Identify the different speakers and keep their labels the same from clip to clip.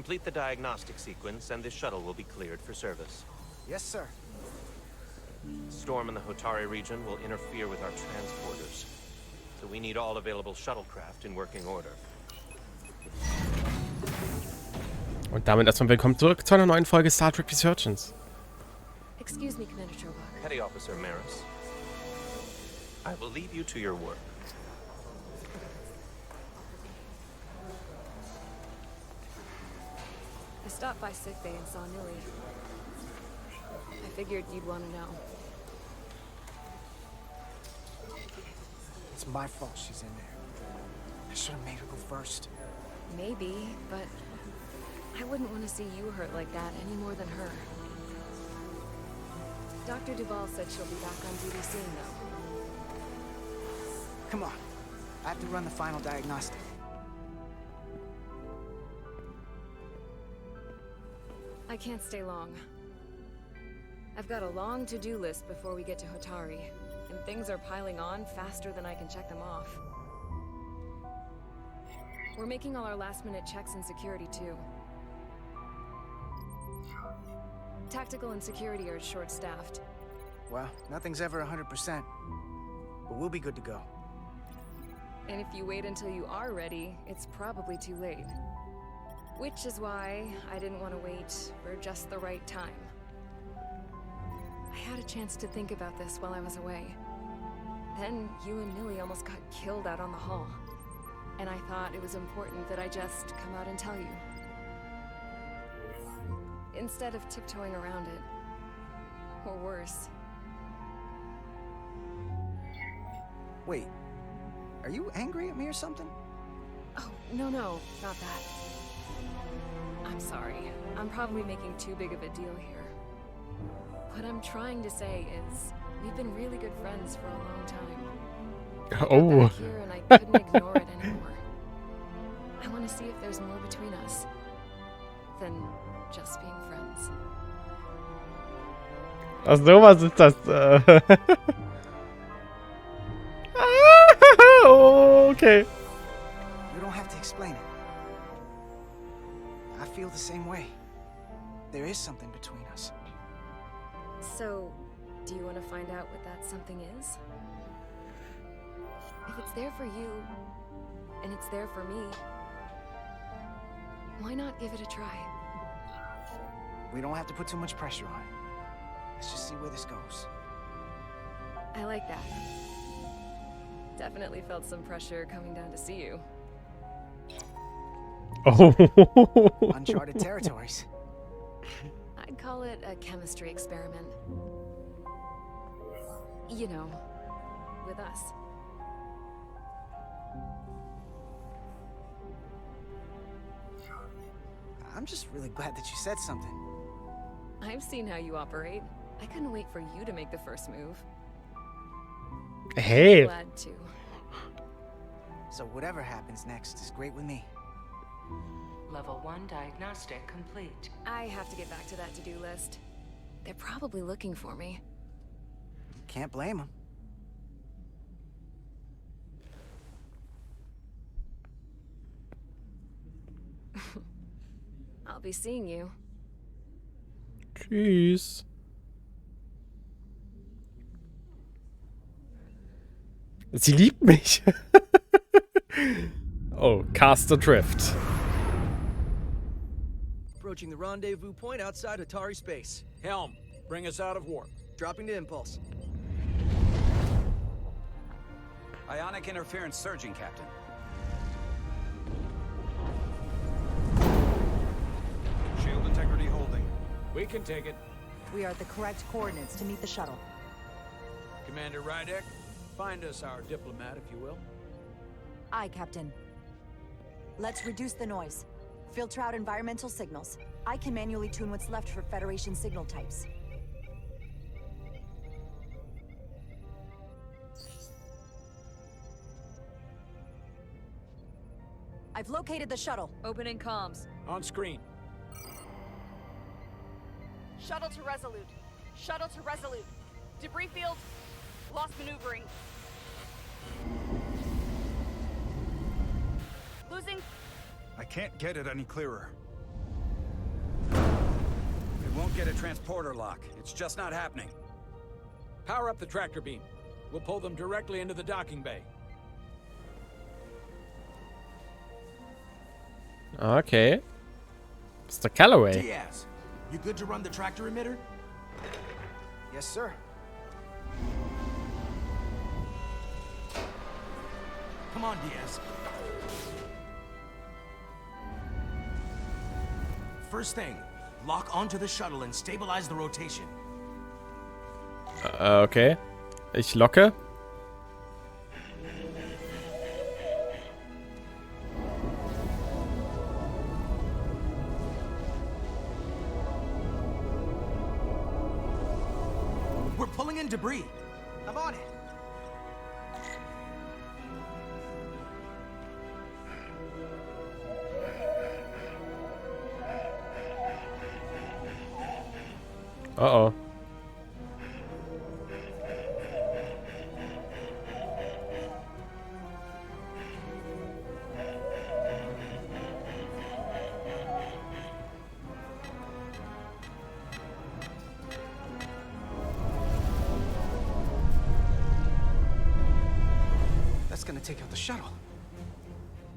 Speaker 1: Complete the diagnostic sequence, and this shuttle will be cleared for service.
Speaker 2: Yes, sir.
Speaker 1: Storm in the Hotari region will interfere with our transporters, so we need all available shuttlecraft in working order.
Speaker 3: Und damit erstmal willkommen zurück zu einer neuen Folge Star Trek Resurgence.
Speaker 4: Excuse me, Commander Trobach.
Speaker 1: Petty Officer Maris, I will leave you to your work.
Speaker 4: I stopped by sickbay and saw Nilly. I figured you'd want to know.
Speaker 2: It's my fault she's in there. I should have made her go first.
Speaker 4: Maybe, but I wouldn't want to see you hurt like that any more than her. Dr. Duvall said she'll be back on duty soon, though.
Speaker 2: Come on. I have to run the final diagnostic.
Speaker 4: I can't stay long. I've got a long to-do list before we get to Hotari, and things are piling on faster than I can check them off. We're making all our last-minute checks in security, too. Tactical and security are short-staffed.
Speaker 2: Well, nothing's ever 100%, but we'll be good to go.
Speaker 4: And if you wait until you are ready, it's probably too late. Which is why I didn't want to wait for just the right time. I had a chance to think about this while I was away. Then you and Nilly almost got killed out on the hull. And I thought it was important that I just come out and tell you. Instead of tiptoeing around it. Or worse.
Speaker 2: Wait, are you angry at me or something?
Speaker 4: Oh, no, not that. I'm sorry. I'm probably making too big of a deal here. What I'm trying to say is, we've been really good friends for a long time.
Speaker 3: Oh.
Speaker 4: I got back here and I couldn't ignore it anymore. I want to see if there's more between us than just being friends.
Speaker 3: Ach, sowas ist das. Oh, okay.
Speaker 2: You don't have to explain it. I feel the same way. There is something between us.
Speaker 4: So, do you want to find out what that something is? If it's there for you, and it's there for me, why not give it a try?
Speaker 2: We don't have to put too much pressure on it. Let's just see where this goes.
Speaker 4: I like that. Definitely felt some pressure coming down to see you.
Speaker 3: Oh.
Speaker 2: Uncharted territories.
Speaker 4: I'd call it a chemistry experiment. You know, with us.
Speaker 2: I'm just really glad that you said something.
Speaker 4: I've seen how you operate. I couldn't wait for you to make the first move.
Speaker 3: Hey.
Speaker 4: Glad to.
Speaker 2: So whatever happens next is great with me.
Speaker 5: Level 1 diagnostic complete.
Speaker 4: I have to get back to that to-do list. They're probably looking for me.
Speaker 2: Can't blame them.
Speaker 4: I'll be seeing you.
Speaker 3: Tschüss. Sie liebt mich. Oh, cast adrift.
Speaker 6: Approaching the rendezvous point outside Atari space.
Speaker 7: Helm, bring us out of warp.
Speaker 6: Dropping to impulse.
Speaker 7: Ionic interference surging, Captain. Shield integrity holding. We can take it.
Speaker 8: We are at the correct coordinates to meet the shuttle.
Speaker 7: Commander Rydek, find us our diplomat, if you will.
Speaker 8: Aye, Captain. Let's reduce the noise. Filter out environmental signals. I can manually tune what's left for Federation signal types. I've located the shuttle.
Speaker 4: Opening comms.
Speaker 7: On screen.
Speaker 9: Shuttle to Resolute. Shuttle to Resolute. Debris field. Lost maneuvering. Losing.
Speaker 10: I can't get it any clearer. won't get a transporter lock. It's just not happening.
Speaker 7: Power up the tractor beam. We'll pull them directly into the docking bay.
Speaker 3: Okay. Mr. Calloway.
Speaker 2: Diaz, you good to run the tractor emitter? Yes, sir. Come on, Diaz. First thing, lock onto the shuttle and stabilize the rotation.
Speaker 3: Okay. Ich locke.
Speaker 2: We're pulling in debris. I'm on it.
Speaker 3: Uh-oh.
Speaker 2: That's gonna take out the shuttle.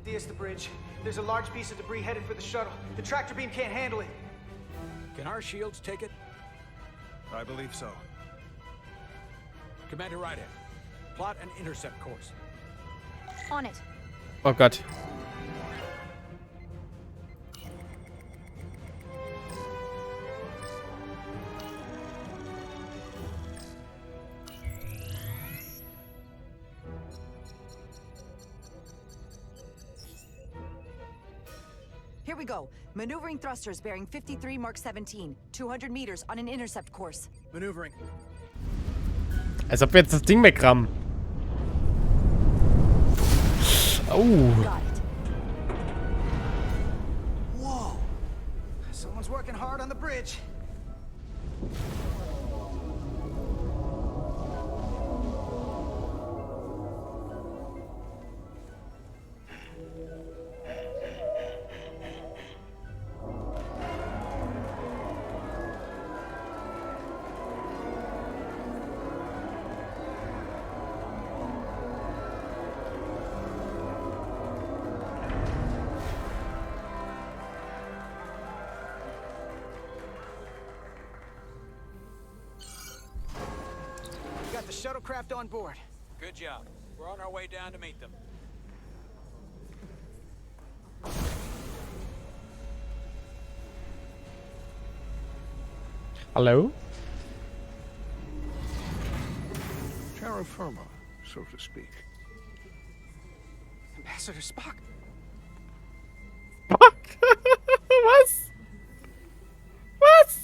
Speaker 2: Diaz, the bridge. There's a large piece of debris headed for the shuttle. The tractor beam can't handle it.
Speaker 7: Can our shields take it?
Speaker 10: I believe so.
Speaker 7: Commander Rydeck, plot an intercept course.
Speaker 8: On it.
Speaker 3: Oh Gott.
Speaker 8: Here we go. Maneuvering thrusters bearing 53 Mark 17. 200 meters on an intercept course.
Speaker 6: Maneuvering.
Speaker 3: Als ob wir jetzt das Ding wegrammen. Oh.
Speaker 8: Got it.
Speaker 2: Whoa! Someone's working hard on the bridge. Got the shuttlecraft on board.
Speaker 7: Good job. We're on our way down to meet them.
Speaker 3: Hallo?
Speaker 11: Terra firma, so to speak.
Speaker 2: Ambassador Spock.
Speaker 3: Fuck. Was? Was?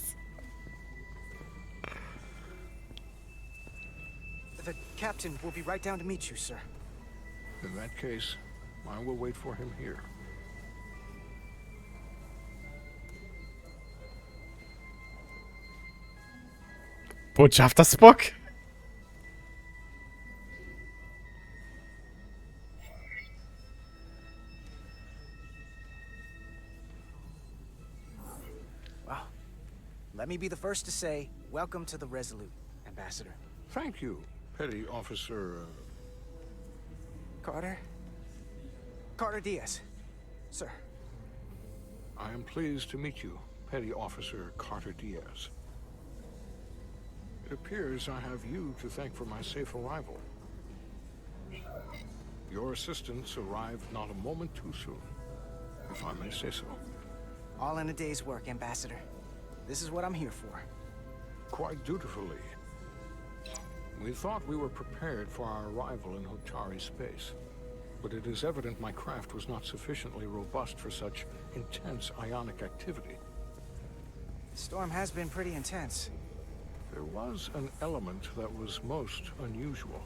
Speaker 2: The captain will be right down to meet you, sir.
Speaker 11: In that case, I will wait for him here.
Speaker 3: Botschafter Spock.
Speaker 2: Well, let me be the first to say, welcome to the Resolute, Ambassador.
Speaker 11: Thank you, Petty Officer...
Speaker 2: Carter? Carter Diaz. Sir.
Speaker 11: I am pleased to meet you, Petty Officer Carter Diaz. It appears I have you to thank for my safe arrival. Your assistance arrived not a moment too soon, if I may say so.
Speaker 2: All in a day's work, Ambassador. This is what I'm here for.
Speaker 11: Quite dutifully. We thought we were prepared for our arrival in Hotari space, but it is evident my craft was not sufficiently robust for such intense ionic activity.
Speaker 2: The storm has been pretty intense.
Speaker 11: There was an element that was most unusual.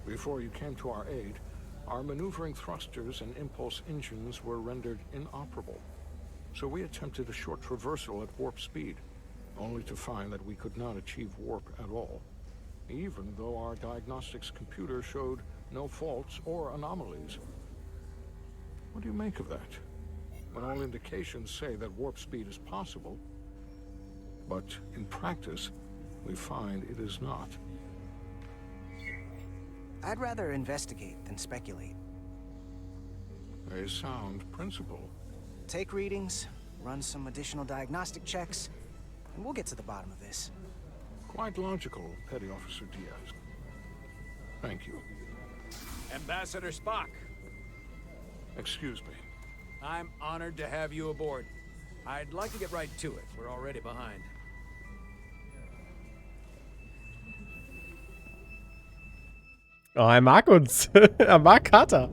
Speaker 11: Before you came to our aid, our maneuvering thrusters and impulse engines were rendered inoperable. So we attempted a short traversal at warp speed, only to find that we could not achieve warp at all, even though our diagnostics computer showed no faults or anomalies. What do you make of that? When all indications say that warp speed is possible, But in practice, we find it is not.
Speaker 2: I'd rather investigate than speculate.
Speaker 11: A sound principle.
Speaker 2: Take readings, run some additional diagnostic checks, and we'll get to the bottom of this.
Speaker 11: Quite logical, Petty Officer Diaz. Thank you.
Speaker 7: Ambassador Spock,
Speaker 11: Excuse me.
Speaker 7: I'm honored to have you aboard. I'd like to get right to it. We're already behind.
Speaker 3: Oh, er mag uns. Er mag Carter.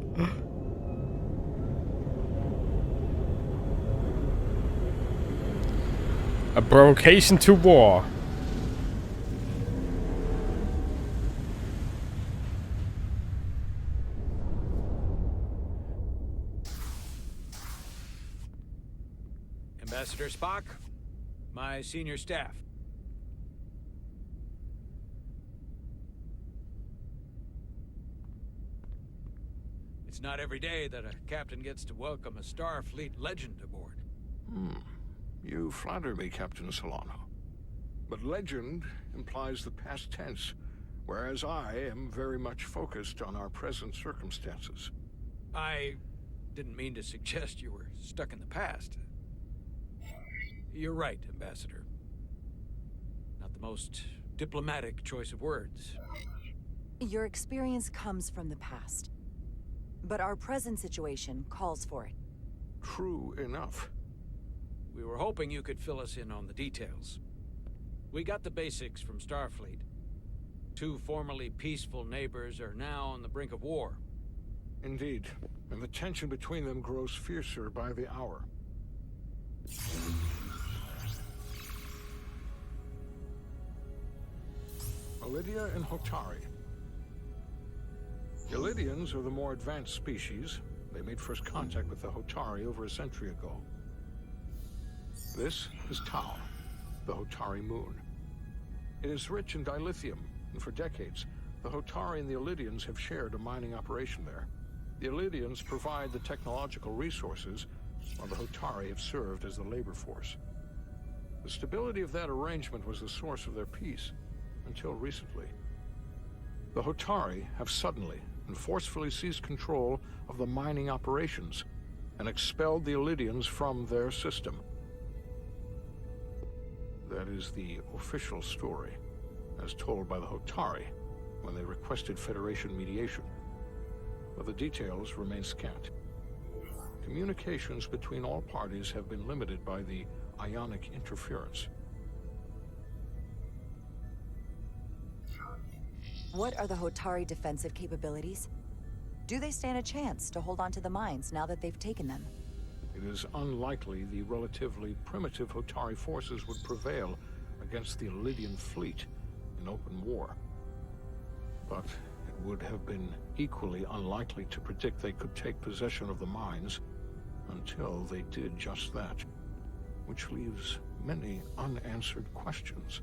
Speaker 3: A provocation to war.
Speaker 7: Ambassador Spock, my senior staff. It's not every day that a captain gets to welcome a Starfleet legend aboard.
Speaker 11: You flatter me, Captain Solano. But legend implies the past tense, whereas I am very much focused on our present circumstances.
Speaker 7: I didn't mean to suggest you were stuck in the past. You're right, Ambassador. Not the most diplomatic choice of words.
Speaker 8: Your experience comes from the past. But our present situation calls for it.
Speaker 11: True enough.
Speaker 7: We were hoping you could fill us in on the details. We got the basics from Starfleet. Two formerly peaceful neighbors are now on the brink of war.
Speaker 11: Indeed, and the tension between them grows fiercer by the hour. Ilidia and Hotari. Ilidians are the more advanced species. They made first contact with the Hotari over a century ago. This is Tau, the Hotari moon. It is rich in dilithium, and for decades, the Hotari and the Ilidians have shared a mining operation there. The Ilidians provide the technological resources, while the Hotari have served as the labor force. The stability of that arrangement was the source of their peace, until recently. The Hotari have suddenly and forcefully seized control of the mining operations and expelled the Ilidians from their system. That is the official story, as told by the Hotari when they requested Federation mediation. But the details remain scant. Communications between all parties have been limited by the ionic interference.
Speaker 8: What are the Hotari defensive capabilities? Do they stand a chance to hold on to the mines now that they've taken them?
Speaker 11: It is unlikely the relatively primitive Hotari forces would prevail against the Ilidian fleet in open war. But it would have been equally unlikely to predict they could take possession of the mines until they did just that, which leaves many unanswered questions.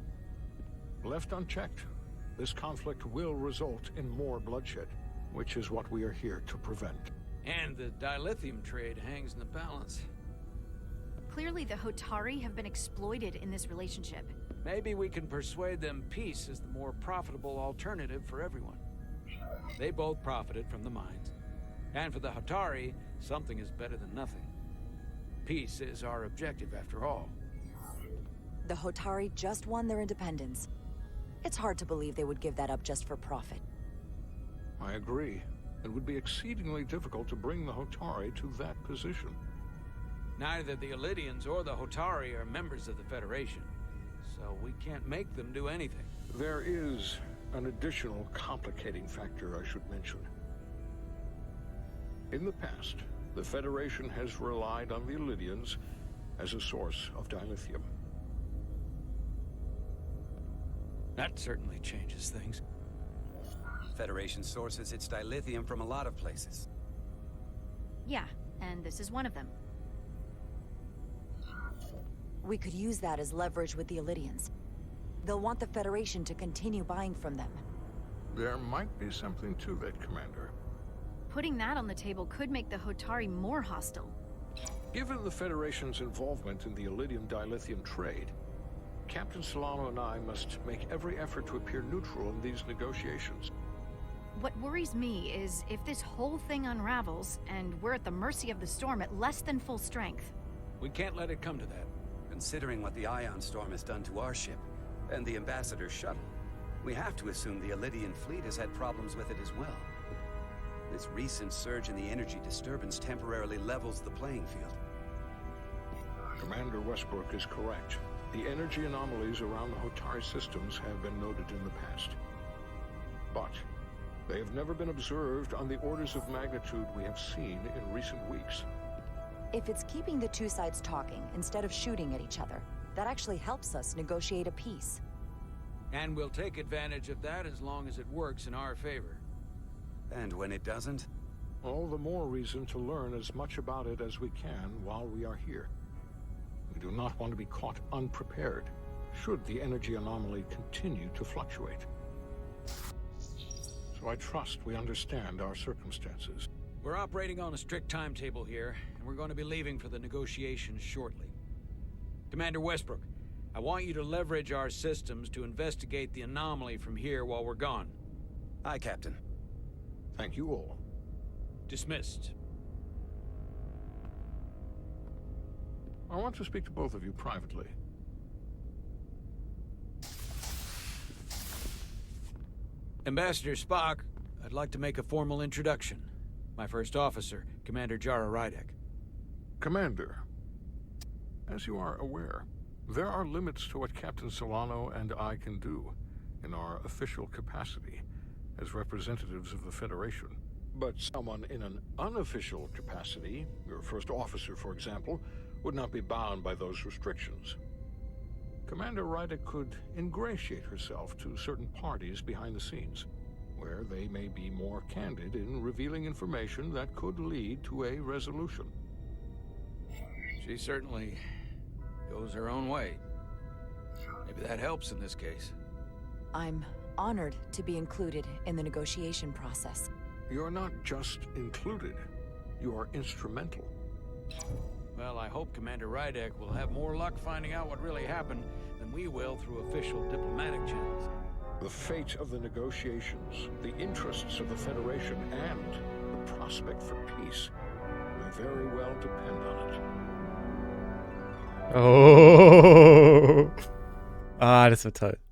Speaker 11: Left unchecked, this conflict will result in more bloodshed, which is what we are here to prevent.
Speaker 7: And the dilithium trade hangs in the balance.
Speaker 12: Clearly the Hotari have been exploited in this relationship.
Speaker 7: Maybe we can persuade them peace is the more profitable alternative for everyone. They both profited from the mines. And for the Hotari, something is better than nothing. Peace is our objective after all.
Speaker 8: The Hotari just won their independence. It's hard to believe they would give that up just for profit.
Speaker 11: I agree. It would be exceedingly difficult to bring the Hotari to that position.
Speaker 7: Neither the Ilidians or the Hotari are members of the Federation, so we can't make them do anything.
Speaker 11: There is an additional complicating factor I should mention. In the past, the Federation has relied on the Ilidians as a source of dilithium.
Speaker 7: That certainly changes things.
Speaker 10: Federation sources its dilithium from a lot of places.
Speaker 12: Yeah, and this is one of them.
Speaker 8: We could use that as leverage with the Ilidians. They'll want the Federation to continue buying from them.
Speaker 11: There might be something to that, Commander.
Speaker 12: Putting that on the table could make the Hotari more hostile.
Speaker 11: Given the Federation's involvement in the Ilidium dilithium trade, Captain Solano and I must make every effort to appear neutral in these negotiations.
Speaker 12: What worries me is if this whole thing unravels, and we're at the mercy of the storm at less than full strength.
Speaker 7: We can't let it come to that.
Speaker 10: Considering what the ion storm has done to our ship, and the Ambassador's shuttle, we have to assume the Elydian fleet has had problems with it as well. This recent surge in the energy disturbance temporarily levels the playing field.
Speaker 11: Commander Westbrook is correct. The energy anomalies around the Hotari systems have been noted in the past. But they have never been observed on the orders of magnitude we have seen in recent weeks.
Speaker 8: If it's keeping the two sides talking instead of shooting at each other, that actually helps us negotiate a peace.
Speaker 7: And we'll take advantage of that as long as it works in our favor.
Speaker 10: And when it doesn't?
Speaker 11: All the more reason to learn as much about it as we can while we are here. We do not want to be caught unprepared, should the energy anomaly continue to fluctuate. So I trust we understand our circumstances.
Speaker 7: We're operating on a strict timetable here, and we're going to be leaving for the negotiations shortly. Commander Westbrook, I want you to leverage our systems to investigate the anomaly from here while we're gone.
Speaker 10: Aye, Captain.
Speaker 11: Thank you all.
Speaker 7: Dismissed.
Speaker 11: I want to speak to both of you privately.
Speaker 7: Ambassador Spock, I'd like to make a formal introduction. My first officer, Commander Jara Rydek.
Speaker 11: Commander, as you are aware, there are limits to what Captain Solano and I can do in our official capacity as representatives of the Federation. But someone in an unofficial capacity, your first officer, for example, would not be bound by those restrictions. Commander Rydek could ingratiate herself to certain parties behind the scenes, where they may be more candid in revealing information that could lead to a resolution.
Speaker 7: She certainly goes her own way. Maybe that helps in this case.
Speaker 8: I'm honored to be included in the negotiation process.
Speaker 11: You're not just included, you are instrumental.
Speaker 7: Well, I hope Commander Rydek will have more luck finding out what really happened than we will through official diplomatic channels.
Speaker 11: The fate of the negotiations, the interests of the Federation, and the prospect for peace may very well depend on it.
Speaker 3: Oh. Ah, das wird toll.